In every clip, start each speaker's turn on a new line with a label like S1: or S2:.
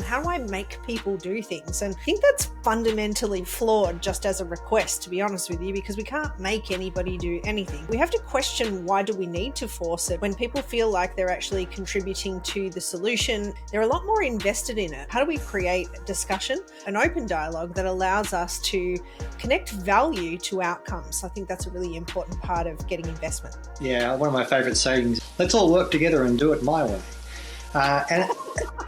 S1: how do I make people do things? And I think that's fundamentally flawed just as a request, to be honest with you, because we can't make anybody do anything. We have to question, why do we need to force it? When people feel like they're actually contributing to the solution, they're a lot more invested in it. How do we create discussion, an open dialogue that allows us to connect value to outcomes? I think that's a really important part of getting investment.
S2: Yeah, one of my favourite sayings, let's all work together and do it my way. And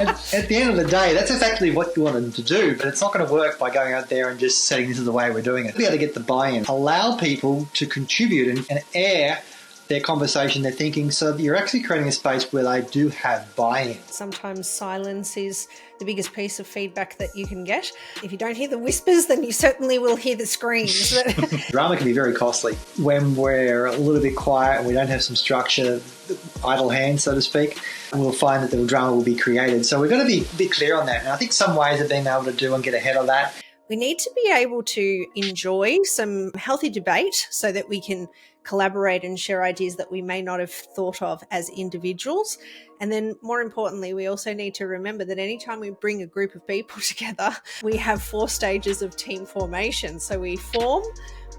S2: at the end of the day, that's exactly what you want them to do, but it's not going to work by going out there and just saying this is the way we're doing it. Be able to get the buy-in, allow people to contribute and air their conversation, their thinking, so that you're actually creating a space where they do have buy-in.
S1: Sometimes silence is the biggest piece of feedback that you can get. If you don't hear the whispers, then you certainly will hear the screams.
S2: Drama can be very costly. When we're a little bit quiet and we don't have some structure, idle hands, so to speak, we'll find that the drama will be created. So we've got to be a bit clear on that. And I think some ways of being able to do and get ahead of that.
S1: We need to be able to enjoy some healthy debate so that we can collaborate and share ideas that we may not have thought of as individuals. And then more importantly, we also need to remember that anytime we bring a group of people together, we have 4 stages of team formation. So we form,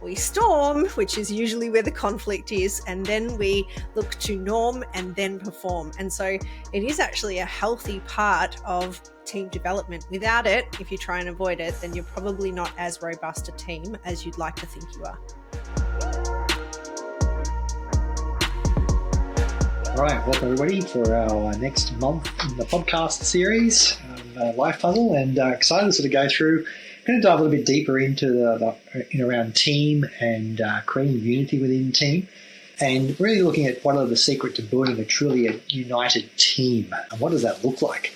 S1: we storm, which is usually where the conflict is, and then we look to norm and then perform. And so it is actually a healthy part of team development. Without it, if you try and avoid it, then you're probably not as robust a team as you'd like to think you are.
S2: All right, welcome everybody for our next month in the podcast series, Life Puzzle, and excited to sort of go through. I'm going to dive a little bit deeper into around team and creating unity within team, and really looking at what are the secret to building a truly united team, and what does that look like?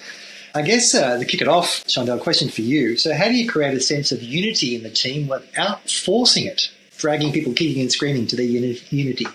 S2: I guess to kick it off, Shondell, a question for you. So how do you create a sense of unity in the team without forcing it, dragging people kicking and screaming to their unity?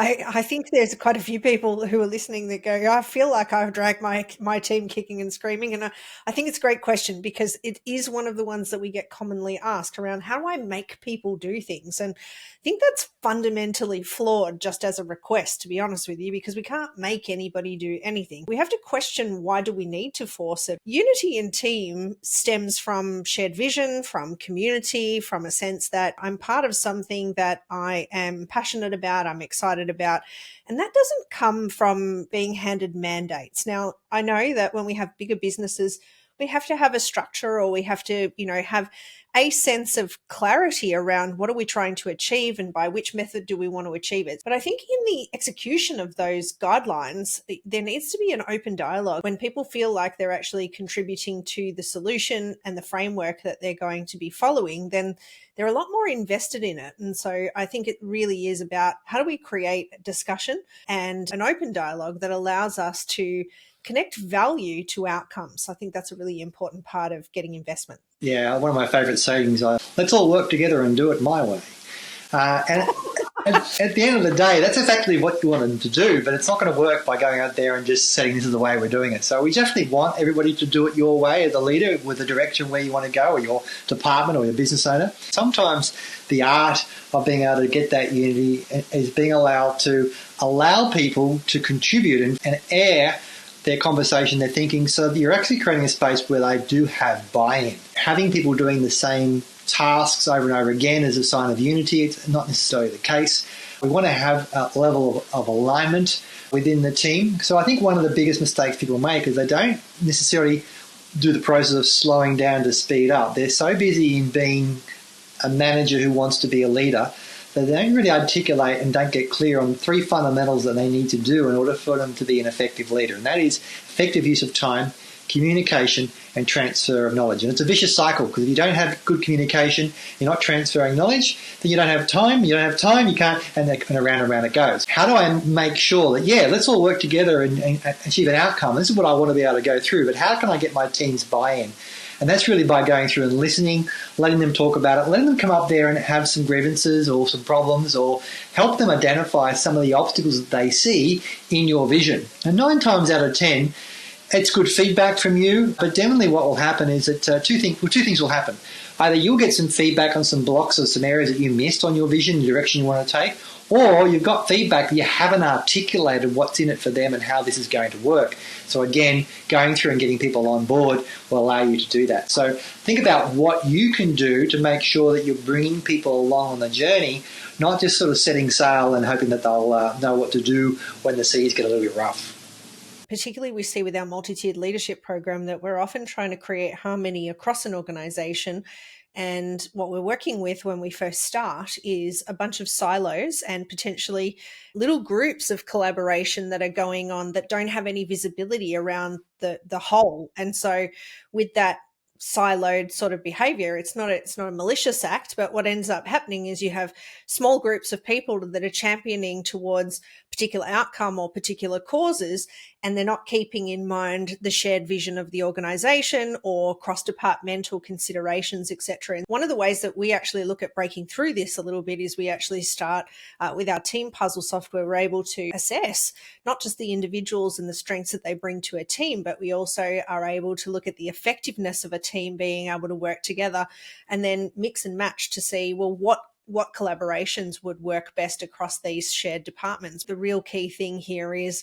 S1: I think there's quite a few people who are listening that go, I feel like I've dragged my team kicking and screaming. And I think it's a great question, because it is one of the ones that we get commonly asked around, how do I make people do things? And I think that's fundamentally flawed just as a request, to be honest with you, because we can't make anybody do anything. We have to question, why do we need to force it? Unity in team stems from shared vision, from community, from a sense that I'm part of something that I am passionate about, I'm excited about. And that doesn't come from being handed mandates. Now, I know that when we have bigger businesses, we have to have a structure, or we have to, have a sense of clarity around what are we trying to achieve and by which method do we want to achieve it. But I think in the execution of those guidelines, there needs to be an open dialogue. When people feel like they're actually contributing to the solution and the framework that they're going to be following, then they're a lot more invested in it. And so I think it really is about, how do we create discussion and an open dialogue that allows us to connect value to outcomes? I think that's a really important part of getting investment.
S2: Yeah, one of my favourite sayings, let's all work together and do it my way. And at the end of the day, that's exactly what you want them to do, but it's not going to work by going out there and just saying this is the way we're doing it. So we definitely want everybody to do it your way as a leader, with the direction where you want to go, or your department or your business owner. Sometimes the art of being able to get that unity is being allowed to allow people to contribute and air their conversation, their thinking, so that you're actually creating a space where they do have buy-in. Having people doing the same tasks over and over again is a sign of unity. It's not necessarily the case. We want to have a level of alignment within the team. So I think one of the biggest mistakes people make is they don't necessarily do the process of slowing down to speed up. They're so busy in being a manager who wants to be a leader that they don't really articulate and don't get clear on 3 fundamentals that they need to do in order for them to be an effective leader. And that is effective use of time, communication, and transfer of knowledge. And it's a vicious cycle, because if you don't have good communication, you're not transferring knowledge, then you don't have time, you can't, and around and around it goes. How do I make sure that, let's all work together and achieve an outcome? This is what I want to be able to go through, but how can I get my team's buy-in? And that's really by going through and listening, letting them talk about it, letting them come up there and have some grievances or some problems, or help them identify some of the obstacles that they see in your vision. And 9 times out of 10, it's good feedback from you, but definitely what will happen is that two things will happen. Either you'll get some feedback on some blocks or some areas that you missed on your vision, the direction you want to take, Or you've got feedback, but you haven't articulated what's in it for them and how this is going to work. So again, going through and getting people on board will allow you to do that. So think about what you can do to make sure that you're bringing people along on the journey, not just sort of setting sail and hoping that they'll know what to do when the seas get a little bit rough.
S1: Particularly we see with our multi-tiered leadership program that we're often trying to create harmony across an organization. And what we're working with when we first start is a bunch of silos and potentially little groups of collaboration that are going on that don't have any visibility around the whole. And so with that siloed sort of behavior, it's not a malicious act, but what ends up happening is you have small groups of people that are championing towards particular outcome or particular causes, and they're not keeping in mind the shared vision of the organization or cross-departmental considerations, etc. And one of the ways that we actually look at breaking through this a little bit is we actually start with our team puzzle software. We're able to assess not just the individuals and the strengths that they bring to a team, but we also are able to look at the effectiveness of a team being able to work together and then mix and match to see, well, what collaborations would work best across these shared departments. The real key thing here is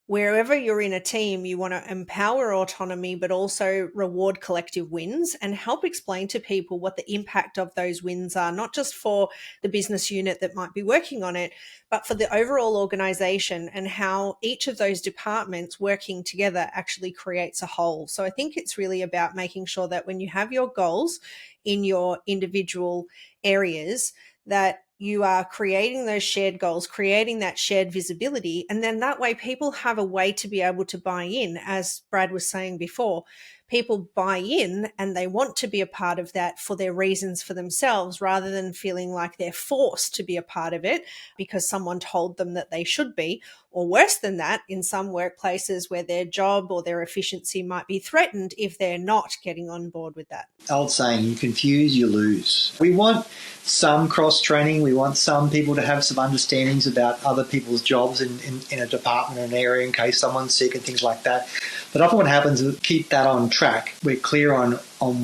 S1: wherever you're in a team, you want to empower autonomy, but also reward collective wins and help explain to people what the impact of those wins are, not just for the business unit that might be working on it, but for the overall organization and how each of those departments working together actually creates a whole. So I think it's really about making sure that when you have your goals in your individual areas, that you are creating those shared goals, creating that shared visibility. And then that way people have a way to be able to buy in. As Brad was saying before, people buy in and they want to be a part of that for their reasons for themselves, rather than feeling like they're forced to be a part of it because someone told them that they should be, or worse than that, in some workplaces where their job or their efficiency might be threatened if they're not getting on board with that.
S2: Old saying, you confuse, you lose. We want some cross-training. We want some people to have some understandings about other people's jobs in a department or an area in case someone's sick and things like that. But often what happens is keep that on track. We're clear on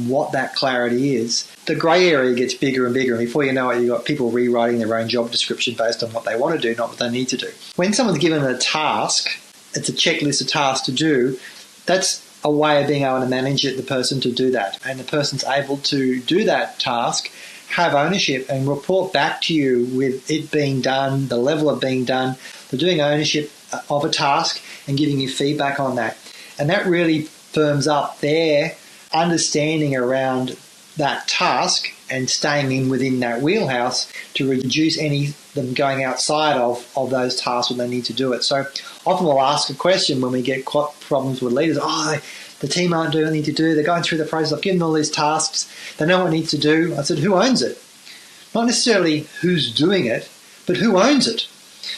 S2: what that clarity is. The grey area gets bigger and bigger, and before you know it, you've got people rewriting their own job description based on what they want to do, not what they need to do. When someone's given a task, it's a checklist of tasks to do, that's a way of being able to manage the person to do that. And the person's able to do that task, have ownership, and report back to you with it being done, the level of being done, the doing ownership of a task and giving you feedback on that. And that really firms up their understanding around that task and staying in within that wheelhouse to reduce any them going outside of those tasks when they need to do it. So often we'll ask a question when we get problems with leaders. The team aren't doing what they need to do. They're going through the process. I've given them all these tasks. They know what needs to do. I said, who owns it? Not necessarily who's doing it, but who owns it?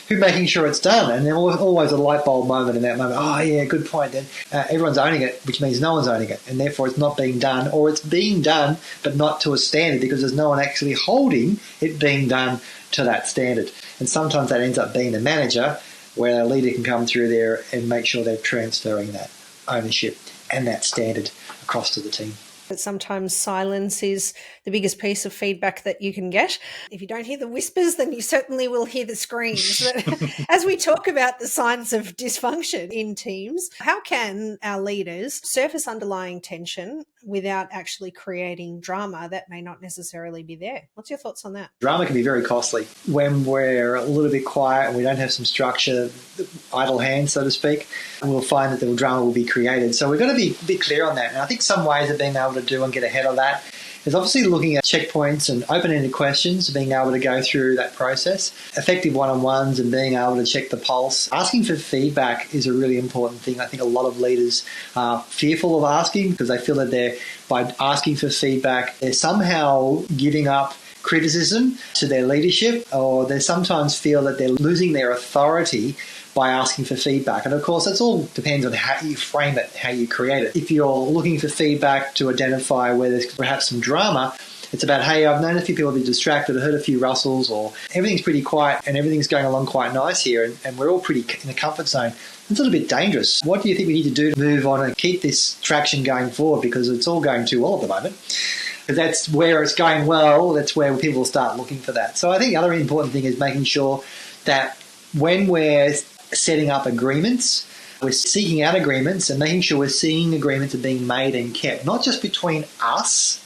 S2: Who's making sure it's done? And there's always a light bulb moment in that moment. Oh, yeah, good point. Then everyone's owning it, which means no one's owning it. And therefore it's not being done, or it's being done, but not to a standard because there's no one actually holding it being done to that standard. And sometimes that ends up being the manager, where a leader can come through there and make sure they're transferring that ownership and that standard across to the team.
S1: But sometimes silence is the biggest piece of feedback that you can get. If you don't hear the whispers, then you certainly will hear the screams. As we talk about the signs of dysfunction in teams, how can our leaders surface underlying tension without actually creating drama that may not necessarily be there? What's your thoughts on that?
S2: Drama can be very costly. When we're a little bit quiet and we don't have some structure, idle hands, so to speak, we'll find that the drama will be created. So we've got to be clear on that. And I think some ways of being able to do and get ahead of that is obviously looking at checkpoints and open-ended questions, being able to go through that process, effective one-on-ones and being able to check the pulse. Asking for feedback is a really important thing. I think a lot of leaders are fearful of asking because they feel that by asking for feedback, they're somehow giving up criticism to their leadership, or they sometimes feel that they're losing their authority by asking for feedback. And of course, it all depends on how you frame it, how you create it. If you're looking for feedback to identify where there's perhaps some drama, it's about, hey, I've known a few people be distracted, I heard a few rustles, or everything's pretty quiet and everything's going along quite nice here and we're all pretty in a comfort zone. It's a little bit dangerous. What do you think we need to do to move on and keep this traction going forward? Because it's all going too well at the moment. because that's where it's going well. That's where people start looking for that. So I think the other important thing is making sure that when we're setting up agreements, we're seeking out agreements and making sure we're seeing agreements are being made and kept, not just between us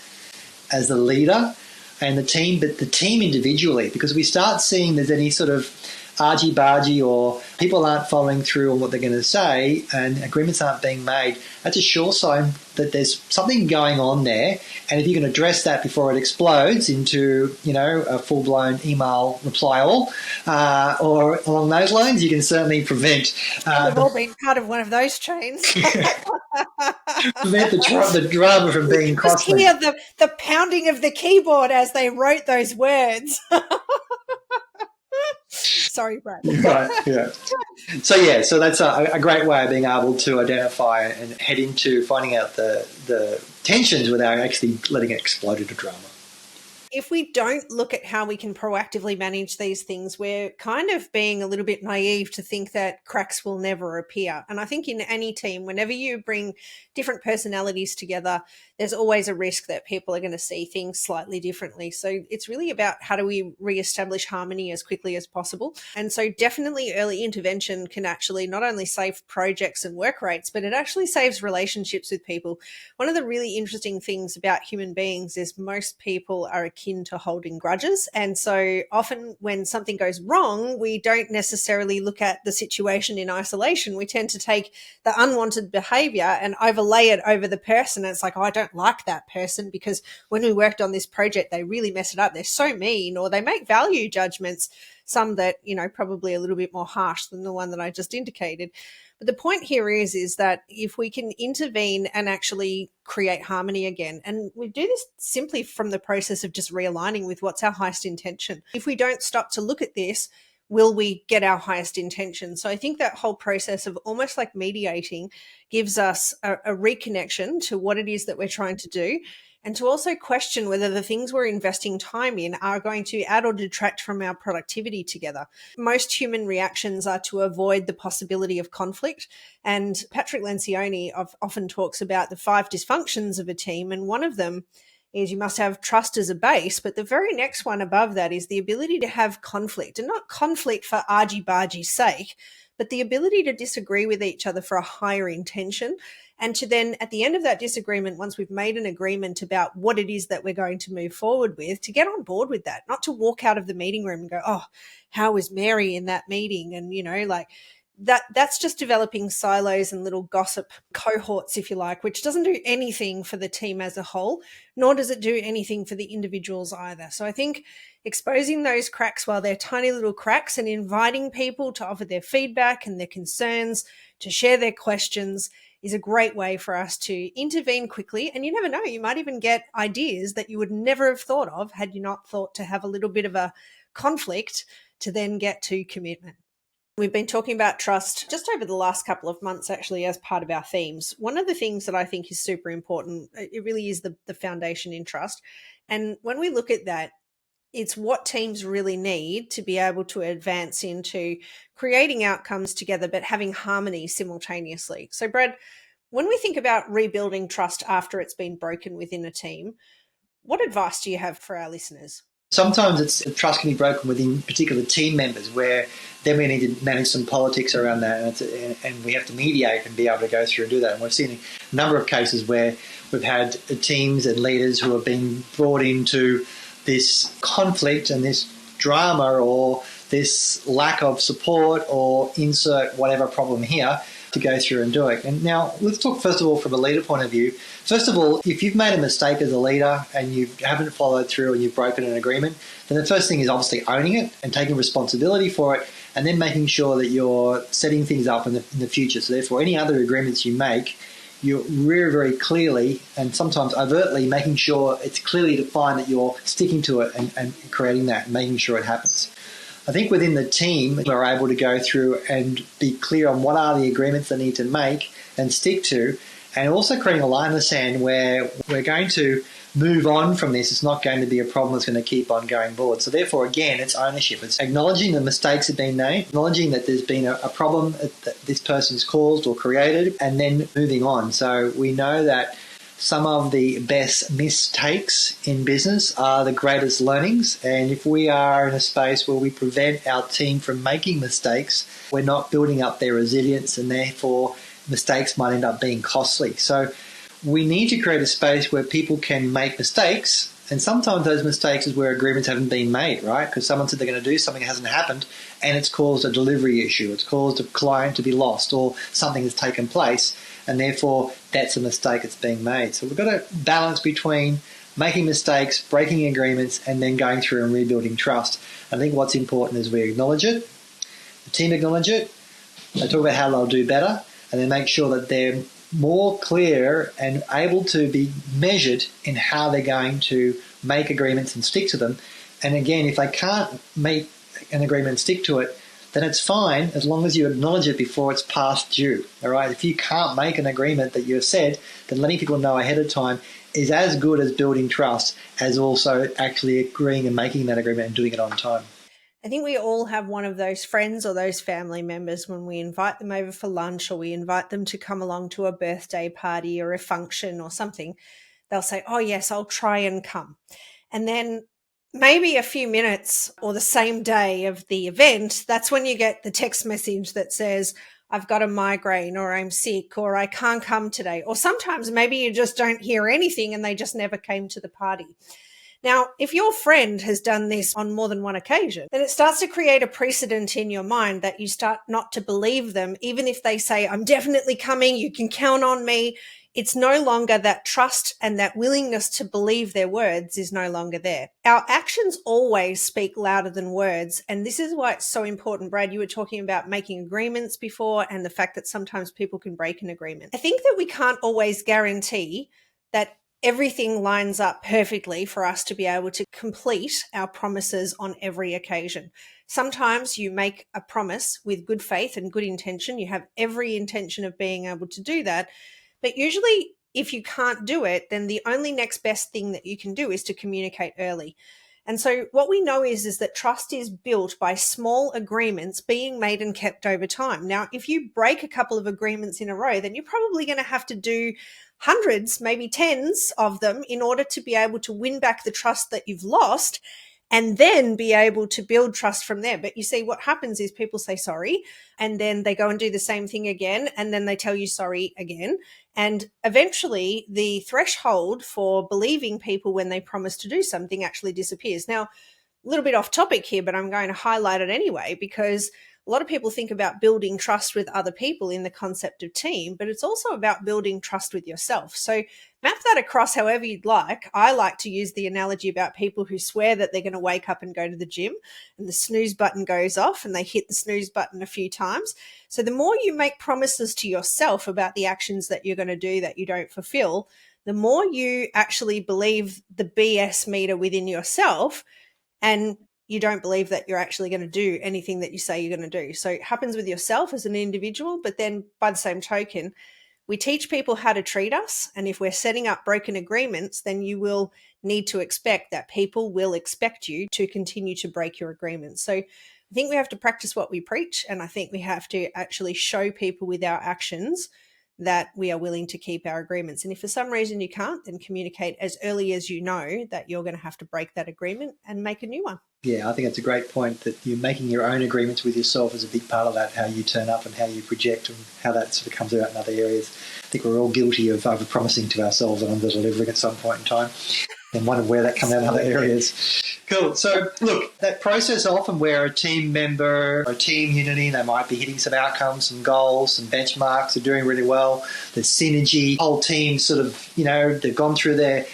S2: as the leader and the team, but the team individually, because we start seeing there's any sort of argy-bargy or people aren't following through on what they're going to say and agreements aren't being made, that's a sure sign that there's something going on there. And if you can address that before it explodes into, a full-blown email reply all or along those lines, you can certainly prevent...
S1: We've all been part of one of those chains.
S2: prevent the drama from being crossed.
S1: Just hear the pounding of the keyboard as they wrote those words. Sorry, Brad.
S2: Right, yeah. So that's a great way of being able to identify and head into finding out the tensions without actually letting it explode into drama.
S1: If we don't look at how we can proactively manage these things, we're kind of being a little bit naive to think that cracks will never appear. And I think in any team, whenever you bring different personalities together, there's always a risk that people are going to see things slightly differently. So it's really about how do we reestablish harmony as quickly as possible. And so definitely early intervention can actually not only save projects and work rates, but it actually saves relationships with people. One of the really interesting things about human beings is most people are akin to holding grudges. And so often when something goes wrong, we don't necessarily look at the situation in isolation. We tend to take the unwanted behavior and overlay it over the person. And it's like, oh, I don't like that person because when we worked on this project, they really mess it up. They're so mean, or they make value judgments, some that, probably a little bit more harsh than the one that I just indicated. But the point here is that if we can intervene and actually create harmony again, and we do this simply from the process of just realigning with what's our highest intention. If we don't stop to look at this, will we get our highest intention? So I think that whole process of almost like mediating gives us a reconnection to what it is that we're trying to do, and to also question whether the things we're investing time in are going to add or detract from our productivity together. Most human reactions are to avoid the possibility of conflict. And Patrick Lencioni often talks about the 5 dysfunctions of a team, and one of them is you must have trust as a base, but the very next one above that is the ability to have conflict, and not conflict for argy-bargy's sake, but the ability to disagree with each other for a higher intention, and to then, at the end of that disagreement, once we've made an agreement about what it is that we're going to move forward with, to get on board with that, not to walk out of the meeting room and go, oh, how was Mary in that meeting? And, that's just developing silos and little gossip cohorts, if you like, which doesn't do anything for the team as a whole, nor does it do anything for the individuals either. So I think exposing those cracks while they're tiny little cracks and inviting people to offer their feedback and their concerns, to share their questions, is a great way for us to intervene quickly. And you never know, you might even get ideas that you would never have thought of had you not thought to have a little bit of a conflict to then get to commitment. We've been talking about trust just over the last couple of months, actually, as part of our themes. One of the things that I think is super important, it really is the foundation in trust. And when we look at that, it's what teams really need to be able to advance into creating outcomes together, but having harmony simultaneously. So, Brad, when we think about rebuilding trust after it's been broken within a team, what advice do you have for our listeners?
S2: Sometimes trust can be broken within particular team members, where then we need to manage some politics around that, and we have to mediate and be able to go through and do that. And we've seen a number of cases where we've had teams and leaders who have been brought into this conflict and this drama or this lack of support or insert whatever problem here to go through and do it. And now let's talk first of all from a leader point of view. First of all, if you've made a mistake as a leader and you haven't followed through and you've broken an agreement, then the first thing is obviously owning it and taking responsibility for it, and then making sure that you're setting things up in the future. So therefore, any other agreements you make, you're very, very clearly and sometimes overtly making sure it's clearly defined that you're sticking to it and creating that and making sure it happens. I think within the team, we're able to go through and be clear on what are the agreements they need to make and stick to, and also creating a line in the sand where we're going to move on from this. It's not going to be a problem that's going to keep on going forward. So therefore, again, it's ownership. It's acknowledging the mistakes have been made, acknowledging that there's been a problem that this person's caused or created, and then moving on. So we know that some of the best mistakes in business are the greatest learnings. And if we are in a space where we prevent our team from making mistakes, we're not building up their resilience, and therefore mistakes might end up being costly. So we need to create a space where people can make mistakes. And sometimes those mistakes is where agreements haven't been made, right? Because someone said they're going to do something that hasn't happened, and it's caused a delivery issue. It's caused a client to be lost, or something has taken place, and therefore that's a mistake that's being made. So we've got to balance between making mistakes, breaking agreements, and then going through and rebuilding trust. I think what's important is we acknowledge it, the team acknowledge it, they talk about how they'll do better, and then make sure that they're more clear and able to be measured in how they're going to make agreements and stick to them. And again, if they can't make an agreement and stick to it, then it's fine as long as you acknowledge it before it's past due. All right. If you can't make an agreement that you've said, then letting people know ahead of time is as good as building trust as also actually agreeing and making that agreement and doing it on time.
S1: I think we all have one of those friends or those family members when we invite them over for lunch, or we invite them to come along to a birthday party or a function or something. They'll say, "Oh yes, I'll try and come." And then maybe a few minutes or the same day of the event, that's when you get the text message that says, "I've got a migraine," or "I'm sick," or "I can't come today." Or sometimes maybe you just don't hear anything and they just never came to the party. Now, if your friend has done this on more than one occasion, then it starts to create a precedent in your mind that you start not to believe them, even if they say, "I'm definitely coming, you can count on me." It's no longer that trust, and that willingness to believe their words is no longer there. Our actions always speak louder than words. And this is why it's so important. Brad, you were talking about making agreements before, and the fact that sometimes people can break an agreement. I think that we can't always guarantee that everything lines up perfectly for us to be able to complete our promises on every occasion. Sometimes you make a promise with good faith and good intention. You have every intention of being able to do that. But usually, if you can't do it, then the only next best thing that you can do is to communicate early. And so what we know is that trust is built by small agreements being made and kept over time. Now, if you break a couple of agreements in a row, then you're probably going to have to do hundreds, maybe tens of them in order to be able to win back the trust that you've lost, and then be able to build trust from there. But you see, what happens is people say sorry, and then they go and do the same thing again, and then they tell you sorry again. And eventually the threshold for believing people when they promise to do something actually disappears. Now, a little bit off topic here, but I'm going to highlight it anyway, because a lot of people think about building trust with other people in the concept of team, but it's also about building trust with yourself. So map that across however you'd like. I like to use the analogy about people who swear that they're going to wake up and go to the gym, and the snooze button goes off and they hit the snooze button a few times. So the more you make promises to yourself about the actions that you're going to do that you don't fulfill, the more you actually believe the BS meter within yourself, and you don't believe that you're actually going to do anything that you say you're going to do. So it happens with yourself as an individual, but then by the same token, we teach people how to treat us. And if we're setting up broken agreements, then you will need to expect that people will expect you to continue to break your agreements. So I think we have to practice what we preach. And I think we have to actually show people with our actions that we are willing to keep our agreements. And if for some reason you can't, then communicate as early as you know that you're going to have to break that agreement and make a new one.
S2: Yeah, I think it's a great point that you're making your own agreements with yourself is a big part of that, how you turn up and how you project and how that sort of comes out in other areas. I think we're all guilty of over-promising to ourselves and under-delivering at some point in time, and wonder where that comes out in other areas. Cool. So, look, that process often where a team member or a team unity, they might be hitting some outcomes, some goals, some benchmarks, they're doing really well, there's synergy, whole team sort of, they've gone through their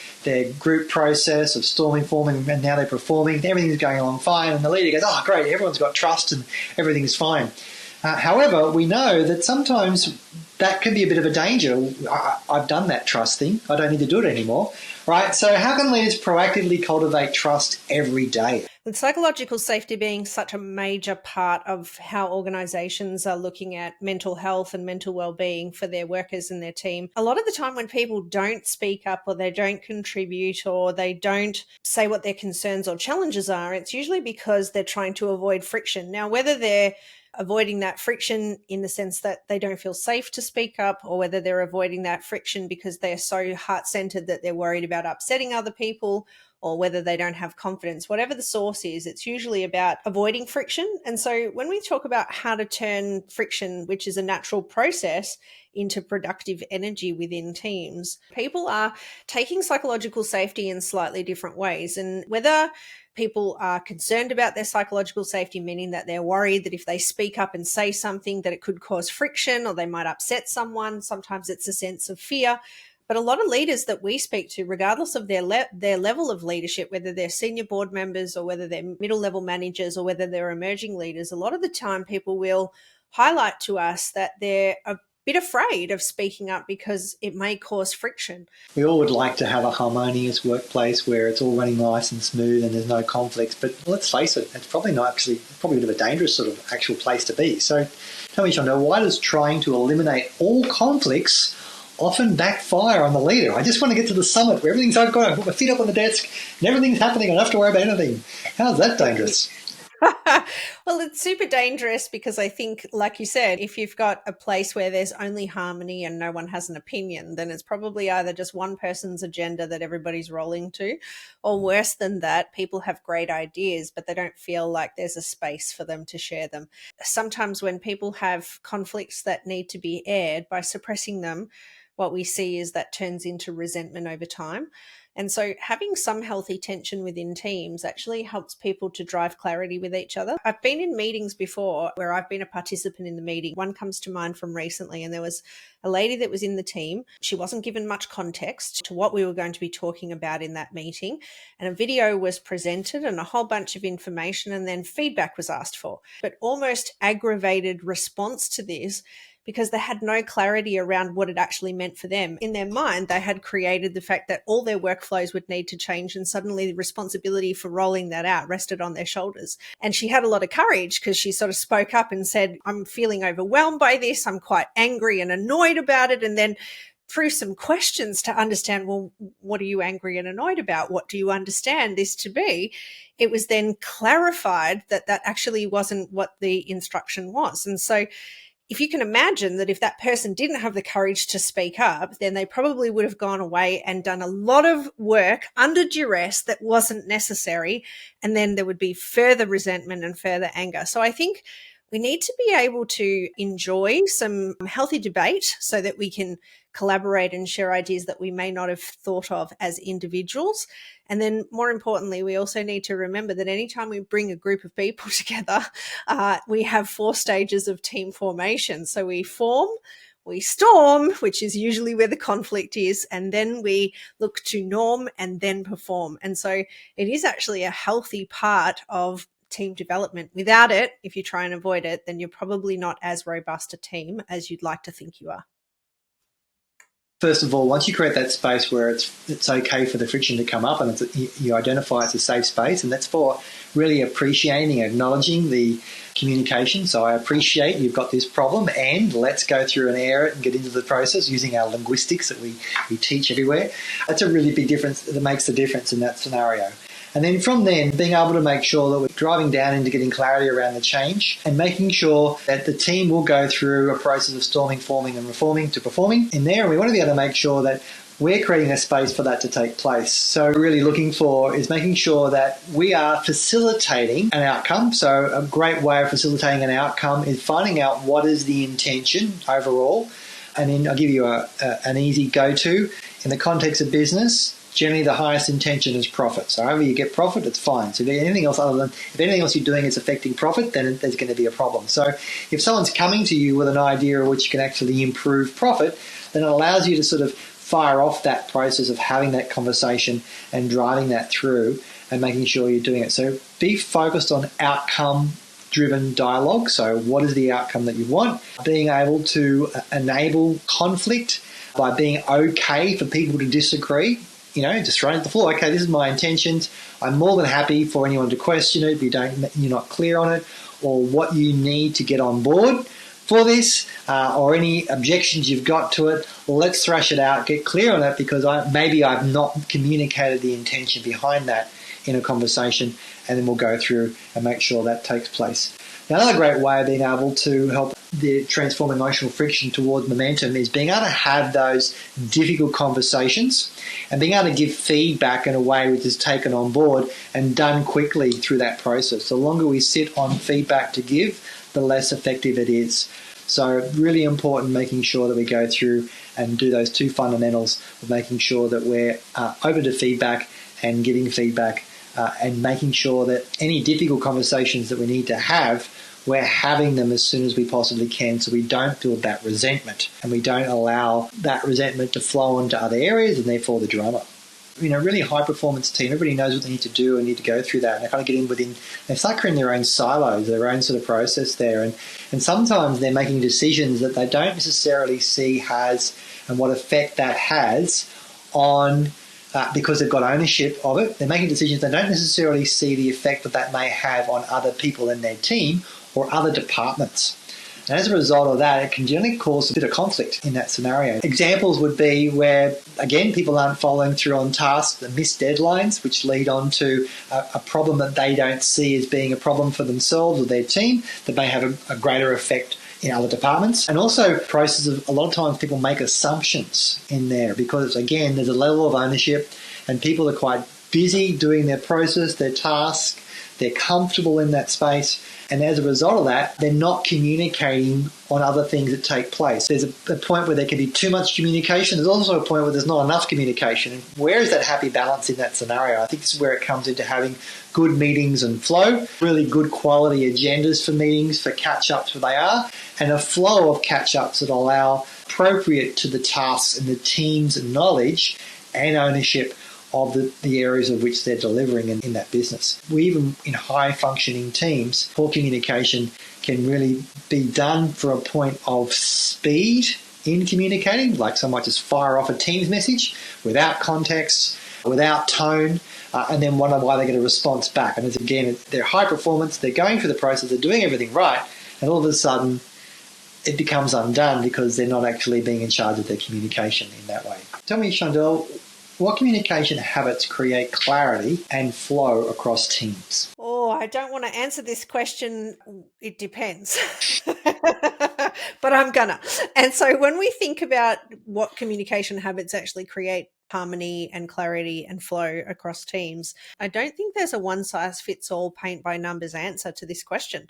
S2: group process of storming, forming, and now they're performing. Everything's going along fine, and the leader goes, "Oh, great, everyone's got trust and everything's fine." However, we know that sometimes that can be a bit of a danger. I've done that trust thing. I don't need to do it anymore, right? So how can leaders proactively cultivate trust every day?
S1: With psychological safety being such a major part of how organizations are looking at mental health and mental well-being for their workers and their team, a lot of the time when people don't speak up or they don't contribute or they don't say what their concerns or challenges are, it's usually because they're trying to avoid friction. Now, whether they're avoiding that friction in the sense that they don't feel safe to speak up, or whether they're avoiding that friction because they're so heart-centered that they're worried about upsetting other people, or whether they don't have confidence. Whatever the source is, it's usually about avoiding friction. And so when we talk about how to turn friction, which is a natural process, into productive energy within teams, people are taking psychological safety in slightly different ways. And whether people are concerned about their psychological safety, meaning that they're worried that if they speak up and say something that it could cause friction or they might upset someone. Sometimes it's a sense of fear. But a lot of leaders that we speak to, regardless of their level of leadership, whether they're senior board members or whether they're middle level managers or whether they're emerging leaders, a lot of the time people will highlight to us that they're a bit afraid of speaking up because it may cause friction.
S2: We all would like to have a harmonious workplace where it's all running nice and smooth and there's no conflicts, but let's face it, it's probably not actually, it's probably a bit of a dangerous sort of actual place to be. So tell me, Shonda, why does trying to eliminate all conflicts often backfire on the leader? I just want to get to the summit where everything's I've got to put my feet up on the desk and everything's happening. I don't have to worry about anything. How's that dangerous?
S1: Well, it's super dangerous because I think, like you said, if you've got a place where there's only harmony and no one has an opinion, then it's probably either just one person's agenda that everybody's rolling to, or worse than that, people have great ideas, but they don't feel like there's a space for them to share them. Sometimes when people have conflicts that need to be aired, by suppressing them, what we see is that turns into resentment over time. And so having some healthy tension within teams actually helps people to drive clarity with each other. I've been in meetings before where I've been a participant in the meeting. One comes to mind from recently, and there was a lady that was in the team. She wasn't given much context to what we were going to be talking about in that meeting. And a video was presented and a whole bunch of information, and then feedback was asked for. But almost aggravated response to this, because they had no clarity around what it actually meant for them. In their mind, they had created the fact that all their workflows would need to change, and suddenly the responsibility for rolling that out rested on their shoulders. And she had a lot of courage because she sort of spoke up and said, I'm feeling overwhelmed by this. I'm quite angry and annoyed about it. And then through some questions to understand, well, what are you angry and annoyed about? What do you understand this to be? It was then clarified that that actually wasn't what the instruction was. And so if you can imagine that if that person didn't have the courage to speak up, then they probably would have gone away and done a lot of work under duress that wasn't necessary. And then there would be further resentment and further anger. So I think we need to be able to enjoy some healthy debate so that we can collaborate and share ideas that we may not have thought of as individuals. And then more importantly, we also need to remember that anytime we bring a group of people together, we have 4 stages of team formation. So we form, we storm, which is usually where the conflict is, and then we look to norm and then perform. And so it is actually a healthy part of team development. Without it, if you try and avoid it, then you're probably not as robust a team as you'd like to think you are.
S2: First of all, once you create that space where it's okay for the friction to come up and you identify it's a safe space, and that's for really appreciating, acknowledging the communication. So I appreciate you've got this problem, and let's go through and air it and get into the process using our linguistics that we teach everywhere. That's a really big difference that makes the difference in that scenario. And then from then, being able to make sure that we're driving down into getting clarity around the change and making sure that the team will go through a process of storming, forming and reforming to performing in there. And we want to be able to make sure that we're creating a space for that to take place. So really looking for is making sure that we are facilitating an outcome. So a great way of facilitating an outcome is finding out what is the intention overall. And then I'll give you an easy go-to. In the context of business, generally the highest intention is profit. So however you get profit, it's fine. So if anything else you're doing is affecting profit, then there's going to be a problem. So if someone's coming to you with an idea of which you can actually improve profit, then it allows you to sort of fire off that process of having that conversation and driving that through and making sure you're doing it. So be focused on outcome-driven dialogue. So what is the outcome that you want? Being able to enable conflict by being okay for people to disagree. Just right at the floor. Okay, this is my intentions. I'm more than happy for anyone to question it if you're not clear on it, or what you need to get on board for this, or any objections you've got to it. Let's thrash it out, get clear on it, because maybe I've not communicated the intention behind that in a conversation, and then we'll go through and make sure that takes place. Another great way of being able to help the transform emotional friction towards momentum is being able to have those difficult conversations and being able to give feedback in a way which is taken on board and done quickly through that process. The longer we sit on feedback to give, the less effective it is. So really important making sure that we go through and do those two fundamentals of making sure that we're open to feedback and giving feedback and making sure that any difficult conversations that we need to have, we're having them as soon as we possibly can so we don't build that resentment and we don't allow that resentment to flow into other areas and therefore the drama. Really high performance team, everybody knows what they need to do and need to go through that. And they kind of get in within, they start creating their own silos, their own sort of process there. And sometimes they're making decisions that they don't necessarily see has and what effect that has on, because they've got ownership of it. They're making decisions they don't necessarily see the effect that may have on other people in their team or other departments. And as a result of that, it can generally cause a bit of conflict in that scenario. Examples would be where, again, people aren't following through on tasks and miss deadlines, which lead on to a problem that they don't see as being a problem for themselves or their team that may have a greater effect in other departments. And also process of, a lot of times people make assumptions in there because, again, there's a level of ownership and people are quite busy doing their process, their task, they're comfortable in that space. And as a result of that, they're not communicating on other things that take place. There's a point where there can be too much communication. There's also a point where there's not enough communication. And where is that happy balance in that scenario? I think this is where it comes into having good meetings and flow, really good quality agendas for meetings, for catch-ups where they are, and a flow of catch-ups that allow appropriate to the tasks and the team's knowledge and ownership of the areas of which they're delivering in that business. Even in high-functioning teams, poor communication can really be done for a point of speed in communicating, like someone might just fire off a Teams message without context, without tone, and then wonder why they get a response back. And again, they're high performance, they're going through the process, they're doing everything right, and all of a sudden it becomes undone because they're not actually being in charge of their communication in that way. Tell me, Chandel, what communication habits create clarity and flow across teams?
S1: Oh, I don't want to answer this question. It depends. But I'm gonna. And so when we think about what communication habits actually create harmony and clarity and flow across teams, I don't think there's a one size fits all paint by numbers answer to this question.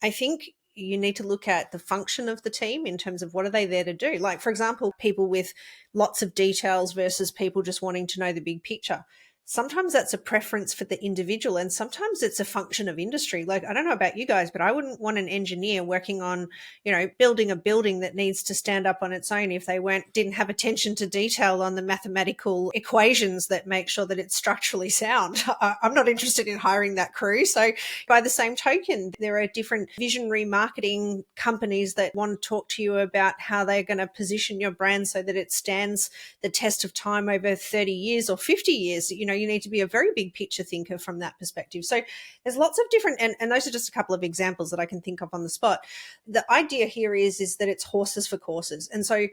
S1: I think you need to look at the function of the team in terms of what are they there to do. Like, for example, people with lots of details versus people just wanting to know the big picture. Sometimes that's a preference for the individual and sometimes it's a function of industry. Like, I don't know about you guys, but I wouldn't want an engineer working on, building a building that needs to stand up on its own if they didn't have attention to detail on the mathematical equations that make sure that it's structurally sound. I'm not interested in hiring that crew. So by the same token, there are different visionary marketing companies that want to talk to you about how they're going to position your brand so that it stands the test of time over 30 years or 50 years. You need to be a very big picture thinker from that perspective. So there's lots of different, and those are just a couple of examples that I can think of on the spot. The idea here is that it's horses for courses. And so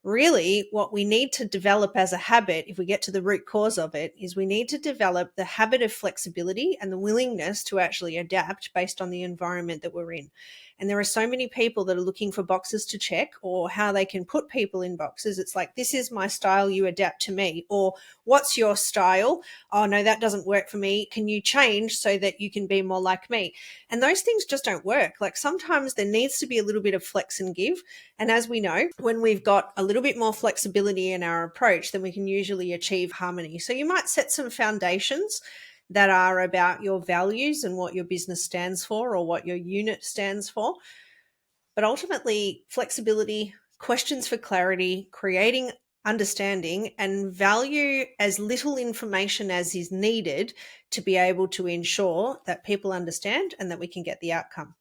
S1: really what we need to develop as a habit, if we get to the root cause of it, is we need to develop the habit of flexibility and the willingness to actually adapt based on the environment that we're in. And there are so many people that are looking for boxes to check or how they can put people in boxes. It's like, this is my style, you adapt to me. Or what's your style? Oh, no, that doesn't work for me. Can you change so that you can be more like me? And those things just don't work. Like, sometimes there needs to be a little bit of flex and give. And as we know, when we've got a little bit more flexibility in our approach, then we can usually achieve harmony. So you might set some foundations that are about your values and what your business stands for or what your unit stands for. But ultimately, flexibility, questions for clarity, creating understanding, and value as little information as is needed to be able to ensure that people understand and that we can get the outcome.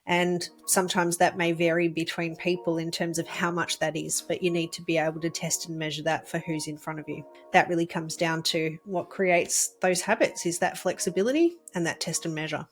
S1: And sometimes that may vary between people in terms of how much that is, but you need to be able to test and measure that for who's in front of you. That really comes down to what creates those habits, is that flexibility and that test and measure.